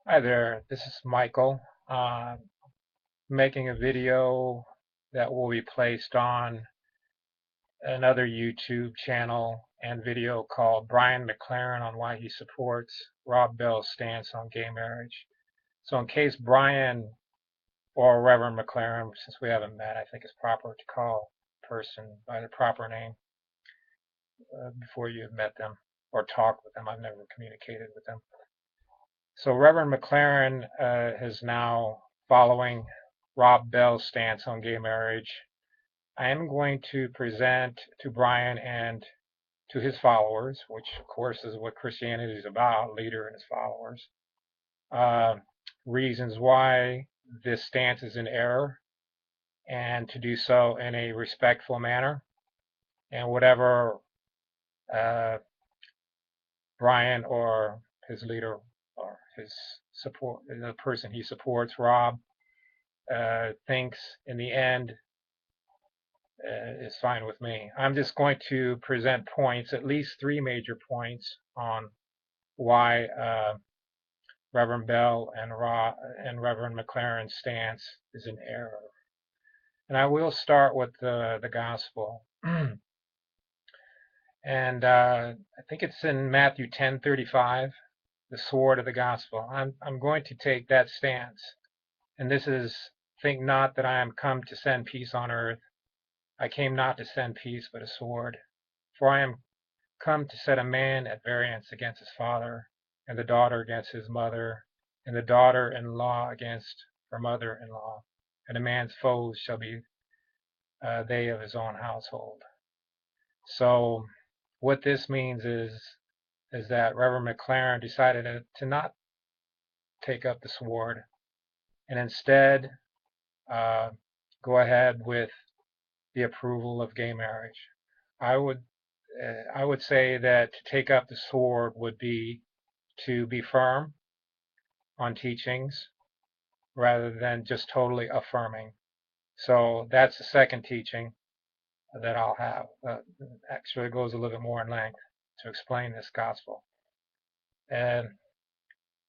Hi there, this is Michael. Uh, Making a video that will be placed on another YouTube channel and video called Brian McLaren on why he supports Rob Bell's stance on gay marriage. So in case Brian or Reverend McLaren, since we haven't met, I think it's proper to call a person by the proper name before you've met them or talked with them. I've never communicated with them. So Reverend McLaren is now following Rob Bell's stance on gay marriage. I am going to present to Brian and to his followers, which of course is what Christianity is about, leader and his followers, uh, reasons why this stance is in error, and to do so in a respectful manner. And whatever uh, Brian or his leader or his support, the person he supports, Rob, thinks in the end is fine with me. I'm just going to present points, at least three major points, on why Reverend Bell and Reverend McLaren's stance is in error. And I will start with the gospel. And I think it's in Matthew 10:35, the sword of the gospel. I'm going to take that stance. And this is, think not that I am come to send peace on earth. I came not to send peace, but a sword. For I am come to set a man at variance against his father, and the daughter against his mother, and the daughter-in-law against her mother-in-law. And a man's foes shall be they of his own household. So what this means is that Reverend McLaren decided to not take up the sword and instead go ahead with the approval of gay marriage. I would say that to take up the sword would be to be firm on teachings rather than just totally affirming. So that's the second teaching that I'll have. Actually, it goes a little bit more in length to explain this gospel. And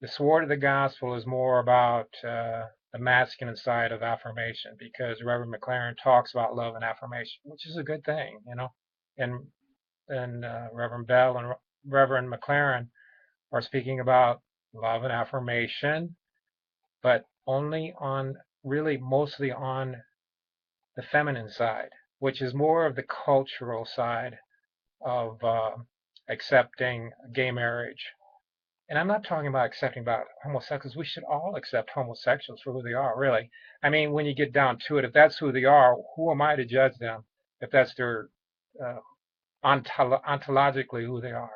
the sword of the gospel is more about the masculine side of affirmation, because Reverend McLaren talks about love and affirmation, which is a good thing, you know. And Reverend Bell and Reverend McLaren are speaking about love and affirmation, but only on, really mostly on the feminine side, which is more of the cultural side of accepting gay marriage. And I'm not talking about accepting about homosexuals. We should all accept homosexuals for who they are, really. I mean, when you get down to it, if that's who they are, who am I to judge them if that's their uh, ontologically who they are?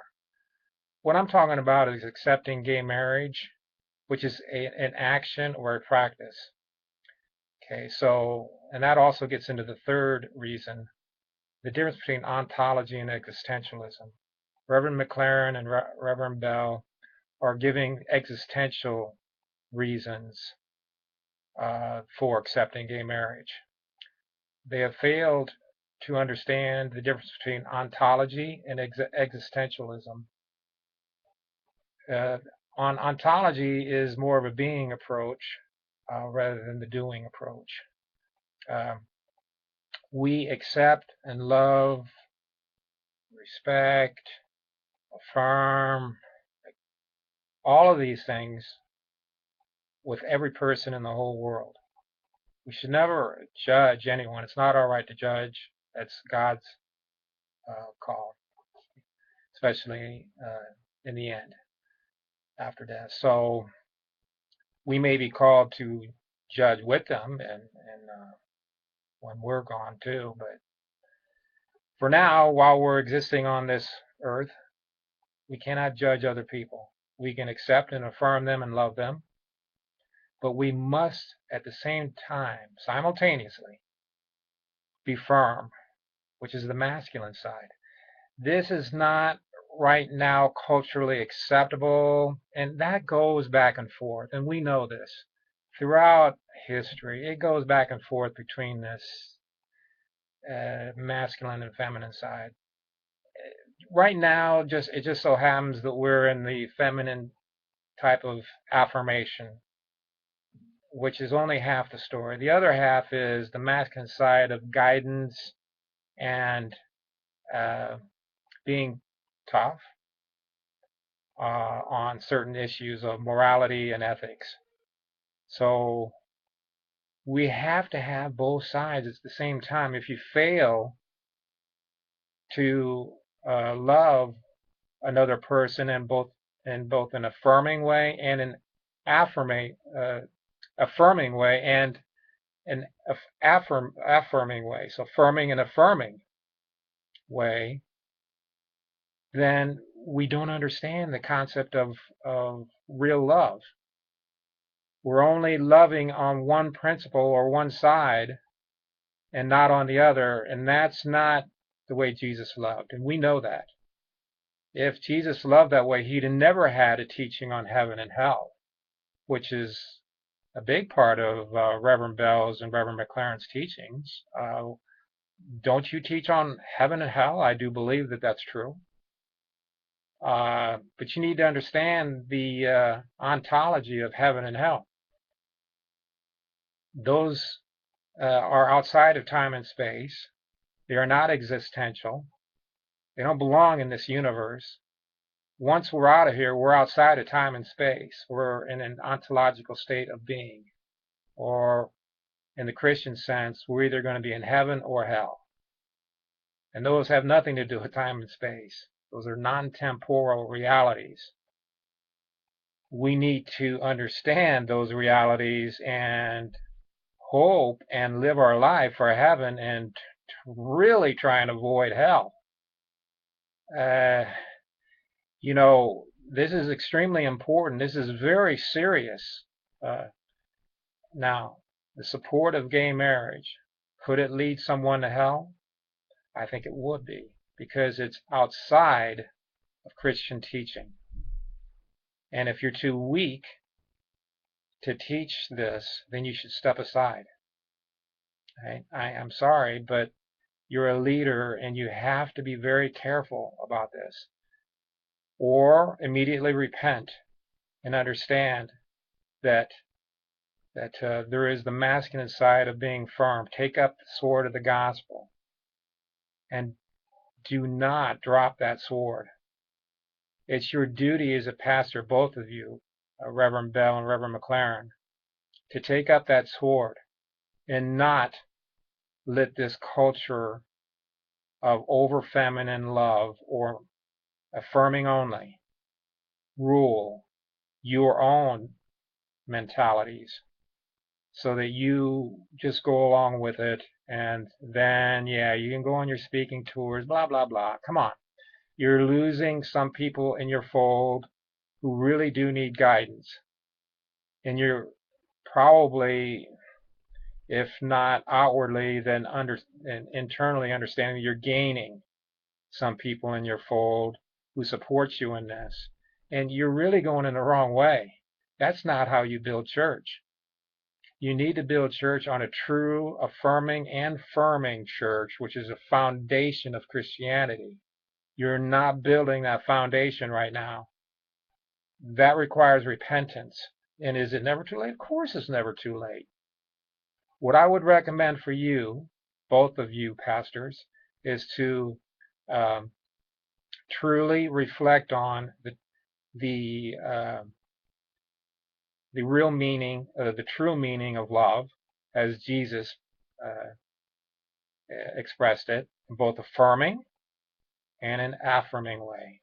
What I'm talking about is accepting gay marriage, which is an action or a practice. Okay, so, and that also gets into the third reason, the difference between ontology and existentialism. Reverend McLaren and Reverend Bell are giving existential reasons for accepting gay marriage. They have failed to understand the difference between ontology and existentialism. On ontology is more of a being approach rather than the doing approach. We accept and love, respect, affirm, all of these things with every person in the whole world. We should never judge anyone. It's not our right to judge. That's God's call, especially in the end, after death. So we may be called to judge with them and when we're gone too. But for now, while we're existing on this earth, we cannot judge other people. We can accept and affirm them and love them, but we must at the same time, simultaneously, be firm, which is the masculine side. This is not right now culturally acceptable, and that goes back and forth, and we know this. Throughout history, it goes back and forth between this masculine and feminine side. Right now, it just so happens that we're in the feminine type of affirmation, which is only half the story. The other half is the masculine side of guidance and being tough on certain issues of morality and ethics. So we have to have both sides at the same time. If you fail to love another person in both an affirming way and an affirming way and an affirming way, so affirming and affirming way, then we don't understand the concept of real love. We're only loving on one principle or one side and not on the other, and that's not the way Jesus loved, and we know that. If Jesus loved that way, he'd have never had a teaching on heaven and hell, which is a big part of Reverend Bell's and Reverend McLaren's teachings. Don't you teach on heaven and hell? I do believe that that's true. But you need to understand the ontology of heaven and hell. Those are outside of time and space. They are not existential. They don't belong in this universe. Once we're out of here, we're outside of time and space. We're in an ontological state of being. Or in the Christian sense, we're either going to be in heaven or hell. And those have nothing to do with time and space. Those are non-temporal realities. We need to understand those realities and hope and live our life for heaven and really try and avoid hell. You know, this is extremely important. This is very serious. Now, the support of gay marriage, could it lead someone to hell? I think it would be, because it's outside of Christian teaching. And if you're too weak to teach this, then you should step aside. Right? I'm sorry, but you're a leader and you have to be very careful about this. Or immediately repent and understand that there is the masculine side of being firm. Take up the sword of the gospel and do not drop that sword. It's your duty as a pastor, both of you, Reverend Bell and Reverend McLaren, to take up that sword and not let this culture of over-feminine love or affirming only rule your own mentalities so that you just go along with it, and then, yeah, you can go on your speaking tours, blah, blah, blah. Come on. You're losing some people in your fold who really do need guidance. And you're probably, if not outwardly, then internally understanding you're gaining some people in your fold who support you in this. And you're really going in the wrong way. That's not how you build church. You need to build church on a true, affirming, and firming church, which is a foundation of Christianity. You're not building that foundation right now. That requires repentance. And is it never too late? Of course it's never too late. What I would recommend for you, both of you pastors, is to truly reflect on the real meaning, the true meaning of love, as Jesus expressed it, in both affirming and an affirming way.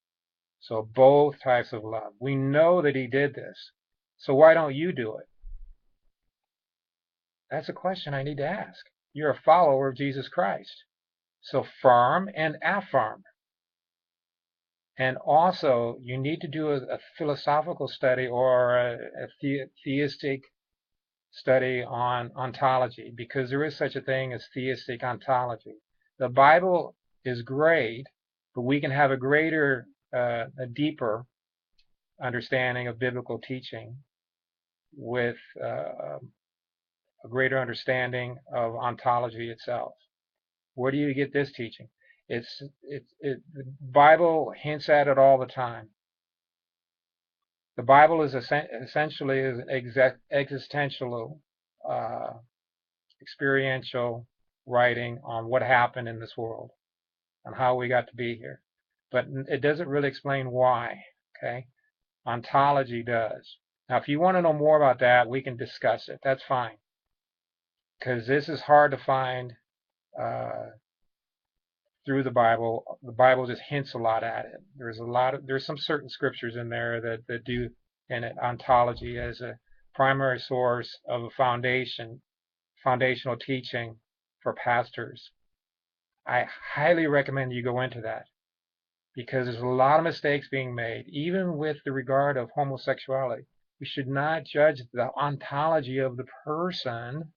So both types of love. We know that he did this. So why don't you do it? That's a question I need to ask. You're a follower of Jesus Christ. So firm and affirm. And also, you need to do a philosophical study or a theistic study on ontology, because there is such a thing as theistic ontology. The Bible is great, but we can have a greater, a deeper understanding of biblical teaching with a greater understanding of ontology itself. Where do you get this teaching? The Bible hints at it all the time. The Bible is essentially an existential, experiential writing on what happened in this world, on how we got to be here. But it doesn't really explain why, okay? Ontology does. Now, if you want to know more about that, we can discuss it. That's fine. Because this is hard to find through the Bible. The Bible just hints a lot at it. There's some certain scriptures in there that do in it ontology as a primary source of a foundational teaching for pastors. I highly recommend you go into that, because there's a lot of mistakes being made, even with the regard of homosexuality. We should not judge the ontology of the person,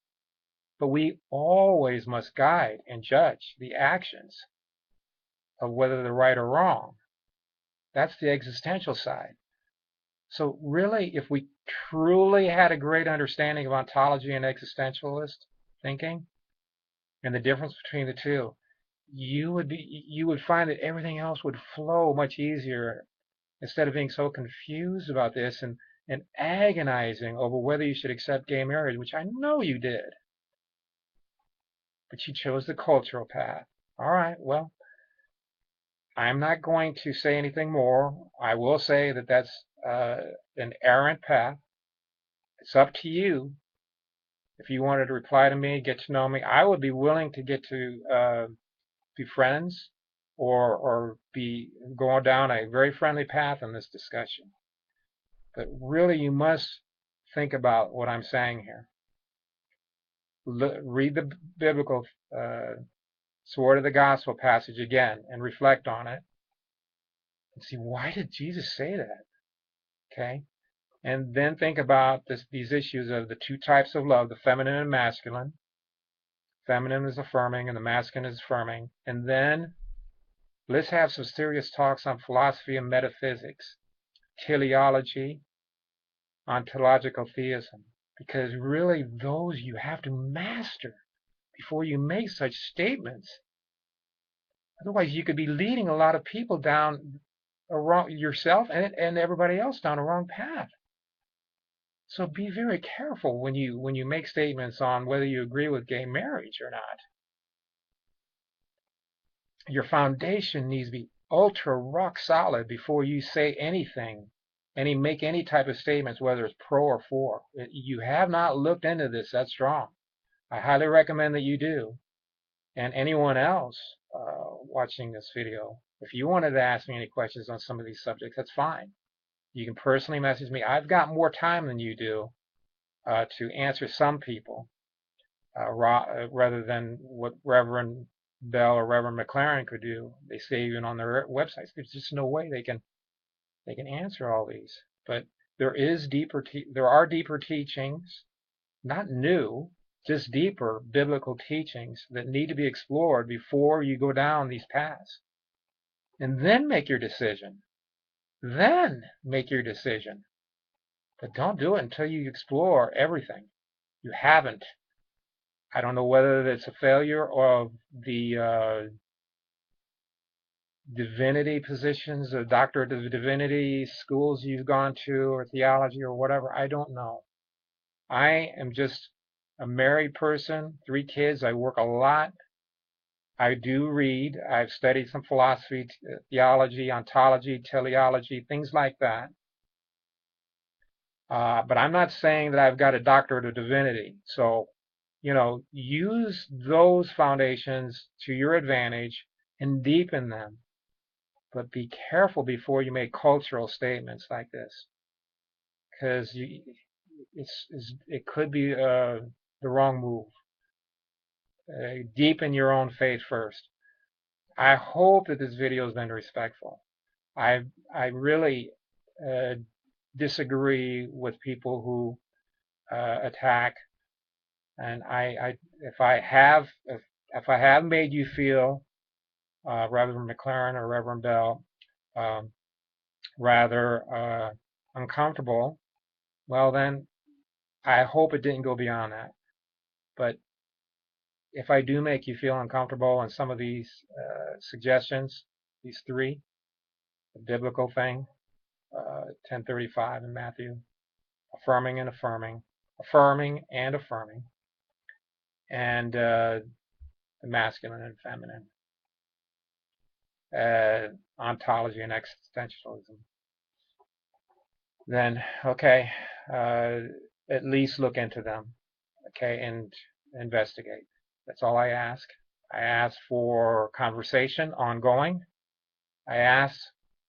but we always must guide and judge the actions of whether they're right or wrong. That's the existential side. So really, if we truly had a great understanding of ontology and existentialist thinking and the difference between the two, you would find that everything else would flow much easier, instead of being so confused about this and agonizing over whether you should accept gay marriage, which I know you did. But you chose the cultural path. All right, well, I'm not going to say anything more. I will say that that's an errant path. It's up to you. If you wanted to reply to me, get to know me, I would be willing to get to be friends or be going down a very friendly path in this discussion. But really, you must think about what I'm saying here. Read the biblical Sword of the Gospel passage again and reflect on it and see, why did Jesus say that? Okay? And then think about these issues of the two types of love, the feminine and masculine. Feminine is affirming and the masculine is affirming. And then let's have some serious talks on philosophy and metaphysics, teleology, ontological theism, because really those you have to master before you make such statements. Otherwise, you could be leading a lot of people down yourself and everybody else down a wrong path. So be very careful when you make statements on whether you agree with gay marriage or not. Your foundation needs to be ultra rock solid before you say anything, make any type of statements, whether it's pro or for. You have not looked into this that strong. I highly recommend that you do. And anyone else watching this video, if you wanted to ask me any questions on some of these subjects, that's fine. You can personally message me. I've got more time than you do to answer some people, rather than what Reverend Bell or Reverend McLaren could do. They say even on their websites, there's just no way they can answer all these. But there are deeper teachings, not new, just deeper biblical teachings that need to be explored before you go down these paths. And then make your decision. Then make your decision. But don't do it until you explore everything. You haven't. I don't know whether it's a failure of the divinity positions, the doctorate of divinity schools you've gone to, or theology or whatever. I don't know. I am just a married person, 3 kids. I work a lot. I do read. I've studied some philosophy, theology, ontology, teleology, things like that. But I'm not saying that I've got a doctorate of divinity. So, use those foundations to your advantage and deepen them. But be careful before you make cultural statements like this, because it could be the wrong move. Deepen your own faith first. I hope that this video has been respectful. I really disagree with people who attack, and if I have made you feel, Reverend McLaren or Reverend Bell, rather uncomfortable, well then I hope it didn't go beyond that. But if I do make you feel uncomfortable on some of these suggestions, these 3, the biblical thing, 10:35 in Matthew. Affirming and affirming, affirming and affirming, and the masculine and feminine. Ontology and existentialism. Then, okay, at least look into them, okay, and investigate. That's all I ask. I ask for conversation ongoing. I ask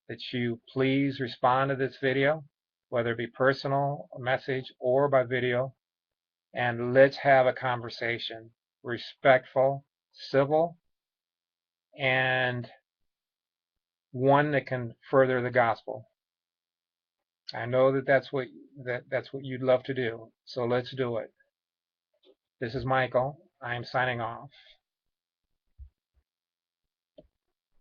that you please respond to this video, whether it be personal, a message, or by video, and let's have a conversation, respectful, civil, and one that can further the gospel. I know that that's what you'd love to do, so let's do it. This is Michael. I am signing off.